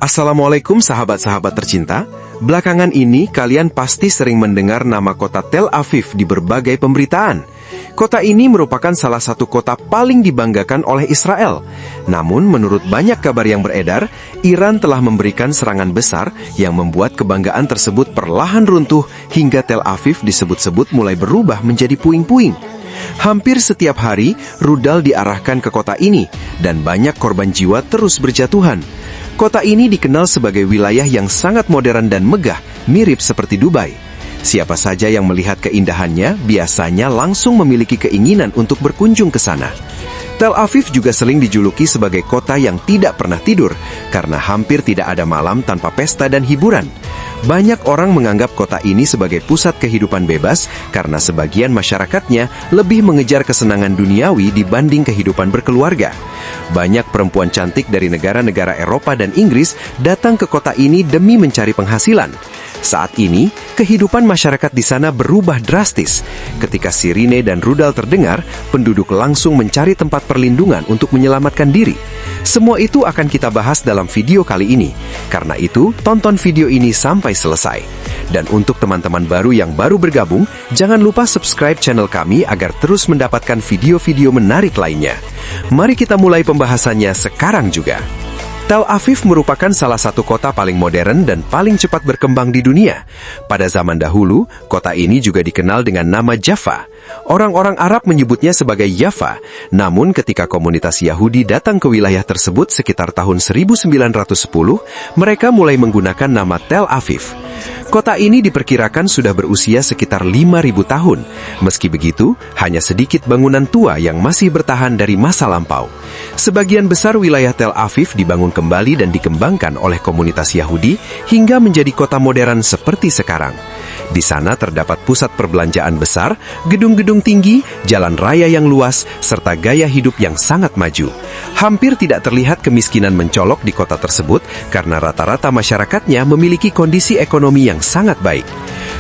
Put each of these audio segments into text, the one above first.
Assalamualaikum sahabat-sahabat tercinta. Belakangan ini kalian pasti sering mendengar nama kota Tel Aviv di berbagai pemberitaan. Kota ini merupakan salah satu kota paling dibanggakan oleh Israel. Namun menurut banyak kabar yang beredar, Iran telah memberikan serangan besar yang membuat kebanggaan tersebut perlahan runtuh hingga Tel Aviv disebut-sebut mulai berubah menjadi puing-puing. Hampir setiap hari, rudal diarahkan ke kota ini dan banyak korban jiwa terus berjatuhan. Kota ini dikenal sebagai wilayah yang sangat modern dan megah, mirip seperti Dubai. Siapa saja yang melihat keindahannya biasanya langsung memiliki keinginan untuk berkunjung ke sana. Tel Aviv juga sering dijuluki sebagai kota yang tidak pernah tidur, karena hampir tidak ada malam tanpa pesta dan hiburan. Banyak orang menganggap kota ini sebagai pusat kehidupan bebas karena sebagian masyarakatnya lebih mengejar kesenangan duniawi dibanding kehidupan berkeluarga. Banyak perempuan cantik dari negara-negara Eropa dan Inggris datang ke kota ini demi mencari penghasilan. Saat ini, kehidupan masyarakat di sana berubah drastis. Ketika sirine dan rudal terdengar, penduduk langsung mencari tempat perlindungan untuk menyelamatkan diri. Semua itu akan kita bahas dalam video kali ini. Karena itu, tonton video ini sampai selesai. Dan untuk teman-teman baru yang baru bergabung, jangan lupa subscribe channel kami agar terus mendapatkan video-video menarik lainnya. Mari kita mulai pembahasannya sekarang juga. Tel Aviv merupakan salah satu kota paling modern dan paling cepat berkembang di dunia. Pada zaman dahulu, kota ini juga dikenal dengan nama Jaffa. Orang-orang Arab menyebutnya sebagai Yafa, namun ketika komunitas Yahudi datang ke wilayah tersebut sekitar tahun 1910, mereka mulai menggunakan nama Tel Aviv. Kota ini diperkirakan sudah berusia sekitar 5.000 tahun. Meski begitu, hanya sedikit bangunan tua yang masih bertahan dari masa lampau. Sebagian besar wilayah Tel Aviv dibangun kembali dan dikembangkan oleh komunitas Yahudi hingga menjadi kota modern seperti sekarang. Di sana terdapat pusat perbelanjaan besar, gedung-gedung tinggi, jalan raya yang luas, serta gaya hidup yang sangat maju. Hampir tidak terlihat kemiskinan mencolok di kota tersebut karena rata-rata masyarakatnya memiliki kondisi ekonomi yang sangat baik.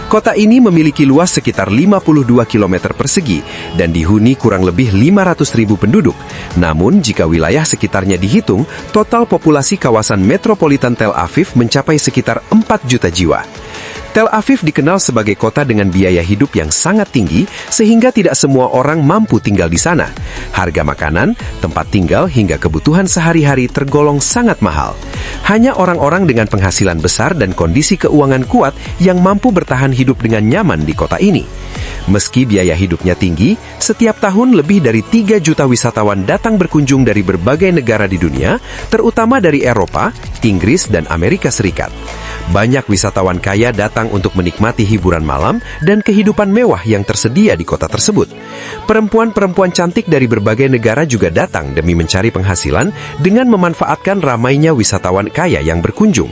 Kota ini memiliki luas sekitar 52 km persegi dan dihuni kurang lebih 500.000 penduduk. Namun, jika wilayah sekitarnya dihitung, total populasi kawasan metropolitan Tel Aviv mencapai sekitar 4 juta jiwa. Tel Aviv dikenal sebagai kota dengan biaya hidup yang sangat tinggi, sehingga tidak semua orang mampu tinggal di sana. Harga makanan, tempat tinggal, hingga kebutuhan sehari-hari tergolong sangat mahal. Hanya orang-orang dengan penghasilan besar dan kondisi keuangan kuat yang mampu bertahan hidup dengan nyaman di kota ini. Meski biaya hidupnya tinggi, setiap tahun lebih dari 3 juta wisatawan datang berkunjung dari berbagai negara di dunia, terutama dari Eropa, Inggris, dan Amerika Serikat. Banyak wisatawan kaya datang untuk menikmati hiburan malam dan kehidupan mewah yang tersedia di kota tersebut. Perempuan-perempuan cantik dari berbagai negara juga datang demi mencari penghasilan dengan memanfaatkan ramainya wisatawan kaya yang berkunjung.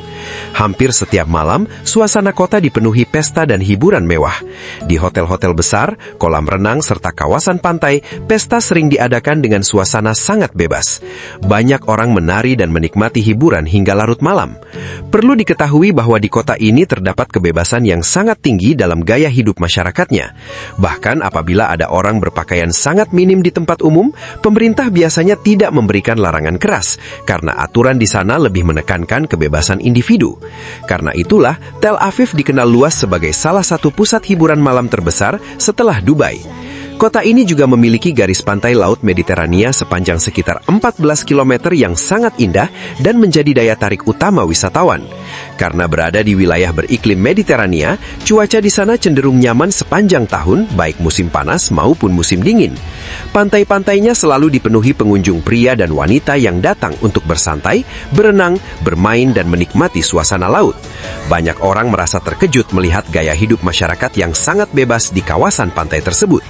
Hampir setiap malam, suasana kota dipenuhi pesta dan hiburan mewah. Di hotel-hotel besar, kolam renang, serta kawasan pantai, pesta sering diadakan dengan suasana sangat bebas. Banyak orang menari dan menikmati hiburan hingga larut malam. Perlu diketahui bahwa di kota ini terdapat kebebasan yang sangat tinggi dalam gaya hidup masyarakatnya. Bahkan apabila ada orang berpakaian sangat minim di tempat umum, pemerintah biasanya tidak memberikan larangan keras, karena aturan di sana lebih menekankan kebebasan individu. Karena itulah, Tel Aviv dikenal luas sebagai salah satu pusat hiburan malam terbesar setelah Dubai. Kota ini juga memiliki garis pantai Laut Mediterania sepanjang sekitar 14 km yang sangat indah dan menjadi daya tarik utama wisatawan. Karena berada di wilayah beriklim Mediterania, cuaca di sana cenderung nyaman sepanjang tahun, baik musim panas maupun musim dingin. Pantai-pantainya selalu dipenuhi pengunjung pria dan wanita yang datang untuk bersantai, berenang, bermain, dan menikmati suasana laut. Banyak orang merasa terkejut melihat gaya hidup masyarakat yang sangat bebas di kawasan pantai tersebut.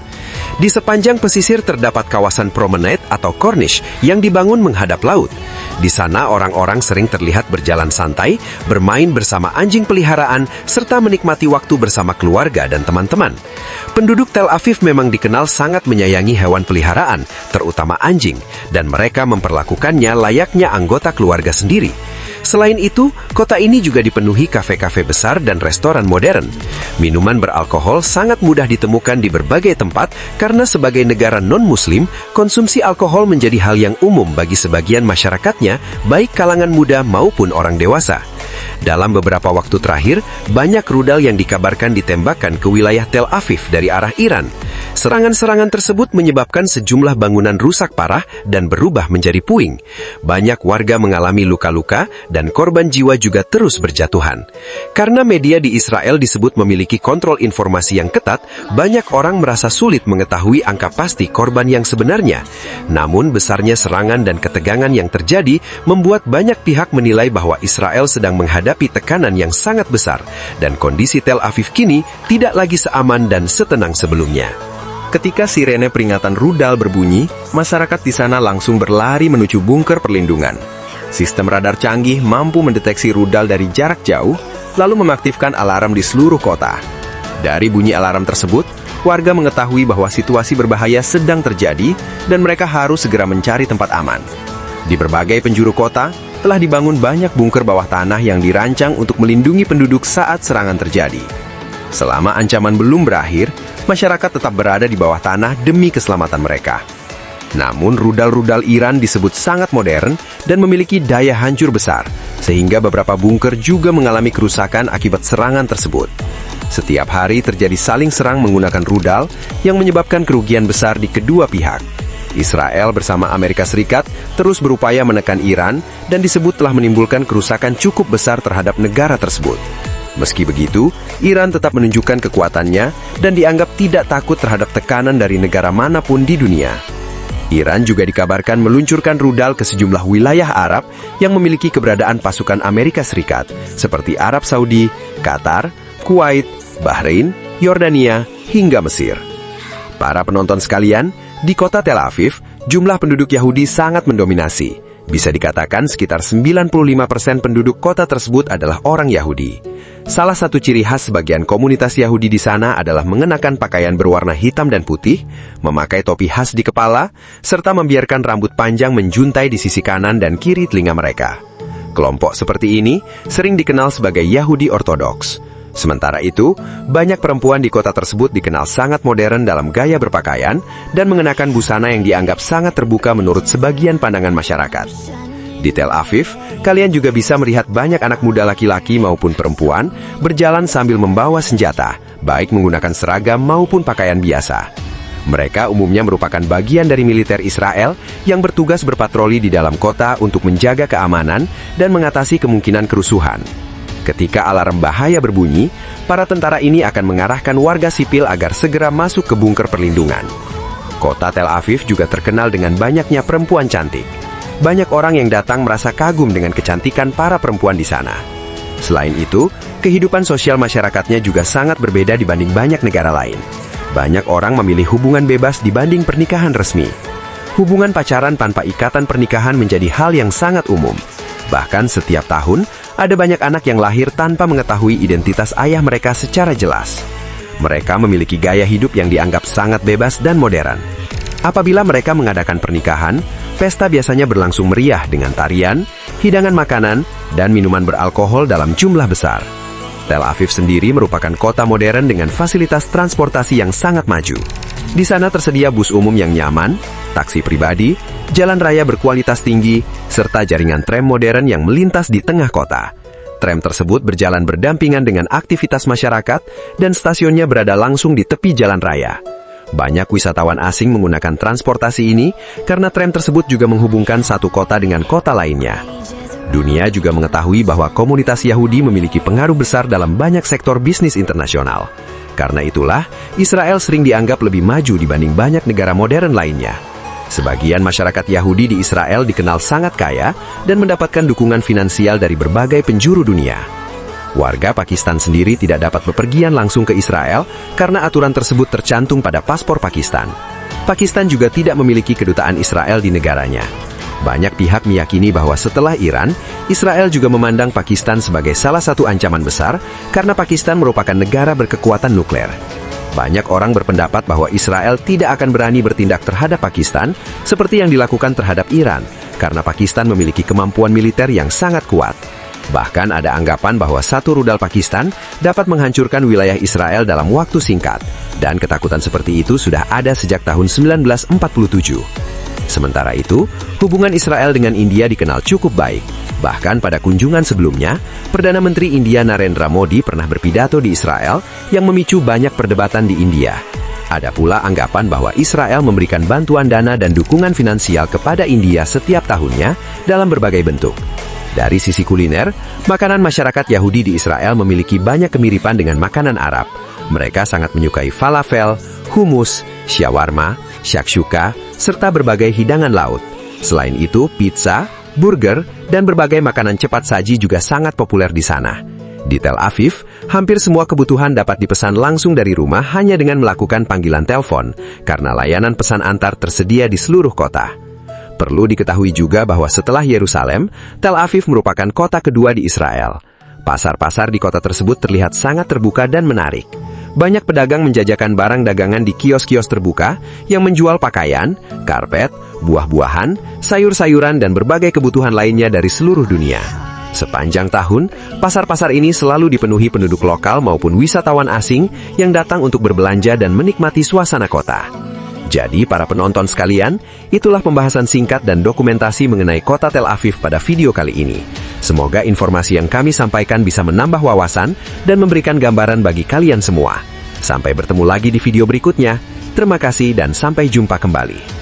Di sepanjang pesisir terdapat kawasan promenade atau corniche yang dibangun menghadap laut. Di sana orang-orang sering terlihat berjalan santai, bermain bersama anjing peliharaan, serta menikmati waktu bersama keluarga dan teman-teman. Penduduk Tel Aviv memang dikenal sangat menyayangi hewan peliharaan, terutama anjing, dan mereka memperlakukannya layaknya anggota keluarga sendiri. Selain itu, kota ini juga dipenuhi kafe-kafe besar dan restoran modern. Minuman beralkohol sangat mudah ditemukan di berbagai tempat karena sebagai negara non-muslim, konsumsi alkohol menjadi hal yang umum bagi sebagian masyarakatnya, baik kalangan muda maupun orang dewasa. Dalam beberapa waktu terakhir, banyak rudal yang dikabarkan ditembakkan ke wilayah Tel Aviv dari arah Iran. Serangan-serangan tersebut menyebabkan sejumlah bangunan rusak parah dan berubah menjadi puing. Banyak warga mengalami luka-luka dan korban jiwa juga terus berjatuhan. Karena media di Israel disebut memiliki kontrol informasi yang ketat, banyak orang merasa sulit mengetahui angka pasti korban yang sebenarnya. Namun besarnya serangan dan ketegangan yang terjadi membuat banyak pihak menilai bahwa Israel sedang menghadapi tekanan yang sangat besar dan kondisi Tel Aviv kini tidak lagi seaman dan setenang sebelumnya. Ketika sirene peringatan rudal berbunyi, masyarakat di sana langsung berlari menuju bunker perlindungan. Sistem radar canggih mampu mendeteksi rudal dari jarak jauh, lalu mengaktifkan alarm di seluruh kota. Dari bunyi alarm tersebut, warga mengetahui bahwa situasi berbahaya sedang terjadi dan mereka harus segera mencari tempat aman. Di berbagai penjuru kota, telah dibangun banyak bunker bawah tanah yang dirancang untuk melindungi penduduk saat serangan terjadi. Selama ancaman belum berakhir, masyarakat tetap berada di bawah tanah demi keselamatan mereka. Namun rudal-rudal Iran disebut sangat modern dan memiliki daya hancur besar, sehingga beberapa bunker juga mengalami kerusakan akibat serangan tersebut. Setiap hari terjadi saling serang menggunakan rudal yang menyebabkan kerugian besar di kedua pihak. Israel bersama Amerika Serikat terus berupaya menekan Iran dan disebut telah menimbulkan kerusakan cukup besar terhadap negara tersebut. Meski begitu, Iran tetap menunjukkan kekuatannya dan dianggap tidak takut terhadap tekanan dari negara manapun di dunia. Iran juga dikabarkan meluncurkan rudal ke sejumlah wilayah Arab yang memiliki keberadaan pasukan Amerika Serikat, seperti Arab Saudi, Qatar, Kuwait, Bahrain, Yordania, hingga Mesir. Para penonton sekalian, di kota Tel Aviv, jumlah penduduk Yahudi sangat mendominasi. Bisa dikatakan sekitar 95% penduduk kota tersebut adalah orang Yahudi. Salah satu ciri khas sebagian komunitas Yahudi di sana adalah mengenakan pakaian berwarna hitam dan putih, memakai topi khas di kepala, serta membiarkan rambut panjang menjuntai di sisi kanan dan kiri telinga mereka. Kelompok seperti ini sering dikenal sebagai Yahudi Ortodoks. Sementara itu, banyak perempuan di kota tersebut dikenal sangat modern dalam gaya berpakaian dan mengenakan busana yang dianggap sangat terbuka menurut sebagian pandangan masyarakat. Di Tel Aviv, kalian juga bisa melihat banyak anak muda laki-laki maupun perempuan berjalan sambil membawa senjata, baik menggunakan seragam maupun pakaian biasa. Mereka umumnya merupakan bagian dari militer Israel yang bertugas berpatroli di dalam kota untuk menjaga keamanan dan mengatasi kemungkinan kerusuhan. Ketika alarm bahaya berbunyi, para tentara ini akan mengarahkan warga sipil agar segera masuk ke bunker perlindungan. Kota Tel Aviv juga terkenal dengan banyaknya perempuan cantik. Banyak orang yang datang merasa kagum dengan kecantikan para perempuan di sana. Selain itu, kehidupan sosial masyarakatnya juga sangat berbeda dibanding banyak negara lain. Banyak orang memilih hubungan bebas dibanding pernikahan resmi. Hubungan pacaran tanpa ikatan pernikahan menjadi hal yang sangat umum. Bahkan setiap tahun, ada banyak anak yang lahir tanpa mengetahui identitas ayah mereka secara jelas. Mereka memiliki gaya hidup yang dianggap sangat bebas dan modern. Apabila mereka mengadakan pernikahan, pesta biasanya berlangsung meriah dengan tarian, hidangan makanan, dan minuman beralkohol dalam jumlah besar. Tel Aviv sendiri merupakan kota modern dengan fasilitas transportasi yang sangat maju. Di sana tersedia bus umum yang nyaman, taksi pribadi, jalan raya berkualitas tinggi, serta jaringan tram modern yang melintas di tengah kota. Tram tersebut berjalan berdampingan dengan aktivitas masyarakat dan stasiunnya berada langsung di tepi jalan raya. Banyak wisatawan asing menggunakan transportasi ini karena tram tersebut juga menghubungkan satu kota dengan kota lainnya. Dunia juga mengetahui bahwa komunitas Yahudi memiliki pengaruh besar dalam banyak sektor bisnis internasional. Karena itulah, Israel sering dianggap lebih maju dibanding banyak negara modern lainnya. Sebagian masyarakat Yahudi di Israel dikenal sangat kaya dan mendapatkan dukungan finansial dari berbagai penjuru dunia. Warga Pakistan sendiri tidak dapat bepergian langsung ke Israel karena aturan tersebut tercantum pada paspor Pakistan. Pakistan juga tidak memiliki kedutaan Israel di negaranya. Banyak pihak meyakini bahwa setelah Iran, Israel juga memandang Pakistan sebagai salah satu ancaman besar karena Pakistan merupakan negara berkekuatan nuklir. Banyak orang berpendapat bahwa Israel tidak akan berani bertindak terhadap Pakistan seperti yang dilakukan terhadap Iran, karena Pakistan memiliki kemampuan militer yang sangat kuat. Bahkan ada anggapan bahwa satu rudal Pakistan dapat menghancurkan wilayah Israel dalam waktu singkat, dan ketakutan seperti itu sudah ada sejak tahun 1947. Sementara itu, hubungan Israel dengan India dikenal cukup baik. Bahkan pada kunjungan sebelumnya, Perdana Menteri India Narendra Modi pernah berpidato di Israel yang memicu banyak perdebatan di India. Ada pula anggapan bahwa Israel memberikan bantuan dana dan dukungan finansial kepada India setiap tahunnya dalam berbagai bentuk. Dari sisi kuliner, makanan masyarakat Yahudi di Israel memiliki banyak kemiripan dengan makanan Arab. Mereka sangat menyukai falafel, hummus, shawarma, shakshuka, serta berbagai hidangan laut. Selain itu, pizza, burger, dan berbagai makanan cepat saji juga sangat populer di sana. Di Tel Aviv, hampir semua kebutuhan dapat dipesan langsung dari rumah hanya dengan melakukan panggilan telepon, karena layanan pesan antar tersedia di seluruh kota. Perlu diketahui juga bahwa setelah Yerusalem, Tel Aviv merupakan kota kedua di Israel. Pasar-pasar di kota tersebut terlihat sangat terbuka dan menarik. Banyak pedagang menjajakan barang dagangan di kios-kios terbuka yang menjual pakaian, karpet, buah-buahan, sayur-sayuran, dan berbagai kebutuhan lainnya dari seluruh dunia. Sepanjang tahun, pasar-pasar ini selalu dipenuhi penduduk lokal maupun wisatawan asing yang datang untuk berbelanja dan menikmati suasana kota. Jadi, para penonton sekalian, itulah pembahasan singkat dan dokumentasi mengenai kota Tel Aviv pada video kali ini. Semoga informasi yang kami sampaikan bisa menambah wawasan dan memberikan gambaran bagi kalian semua. Sampai bertemu lagi di video berikutnya. Terima kasih dan sampai jumpa kembali.